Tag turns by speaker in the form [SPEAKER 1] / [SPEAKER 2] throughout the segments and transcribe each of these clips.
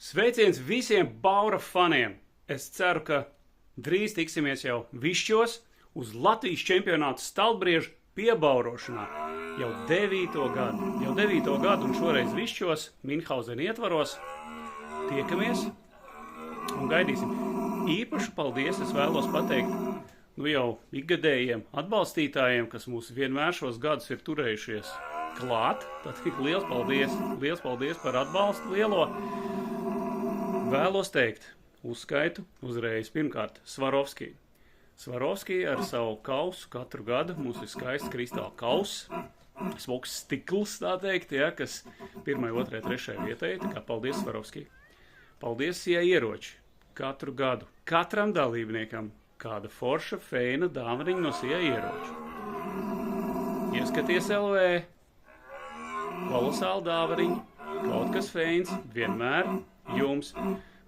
[SPEAKER 1] Sveiciens visiem Baura faniem! Es ceru, ka drīz tiksimies jau Višķos uz Latvijas čempionātu stalbriežu piebaurošanā. Jau 9. gadu un šoreiz Višķos, Minhausena ietvaros. Tiekamies un gaidīsim. Īpašu paldies es vēlos pateikt jau ikgadējiem atbalstītājiem, kas mūs vienmēr šos gadus ir turējušies klāt. Tad liels paldies par atbalstu lielo. Vēlos teikt, uzskaitu uzreiz pirmkārt Svarovskij. Svarovskij ar savu kausu katru gadu, mums ir skaists kristāla kauss, smuks stikls, tā teikt, ja, kas 1., 2., 3. vietai, tā kā paldies Svarovskij. Paldies Sija ieroči katru gadu, katram dalībniekam kāda forša feina dāvaniņa no Sija ieroči. Ieskaties LV, kolosāli dāvaniņi, kaut kas feins, vienmēr jums.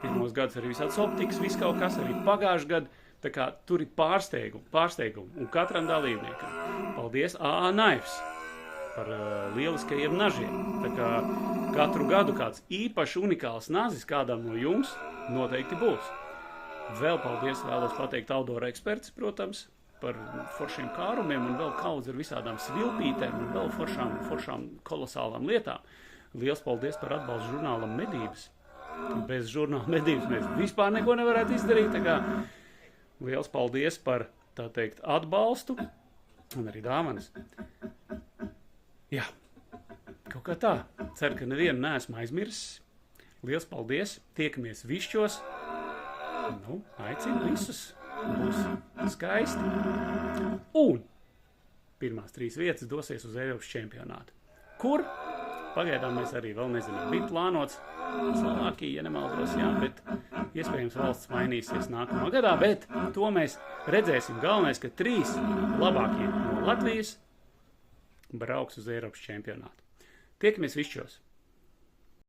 [SPEAKER 1] Pirmos gadus arī visāds optikas, viss kaut kas, arī pagājuši gadu, tā kā tur ir pārsteigumi, un katram dalībniekam. Paldies AA Naivs par lieliskajiem nažiem. Tā kā katru gadu kāds īpaši unikāls nazis kādam no jums noteikti būs. Vēl paldies vēlos pateikt Outdoor Experts, protams, par foršiem kārumiem un vēl kaudz ar visādām svilpītēm un vēl foršām kolosālām lietām. Liels paldies par atbalstu žurnālam Medības. Bez žurnāla Medības mēs vispār neko nevarētu izdarīt. Tā kā liels paldies par, tā teikt, atbalstu un arī dāvanas. Jā, kaut kā tā. Ceru, ka nevienu neesmu aizmirsis. Liels paldies. Tiekamies Višķos. Aicinu visus. Būs skaisti. Un pirmās 3 vietas dosies uz Eiropas čempionātu. Kur? Pagaidām mēs arī vēl nezinām. Bija plānots Slovākija, ja nemaldos, jā, bet iespējams valsts mainīsies nākamā gadā, bet to mēs redzēsim. Galvenais, ka 3 labākie no Latvijas brauks uz Eiropas čempionātu. Tiekamies Višķos!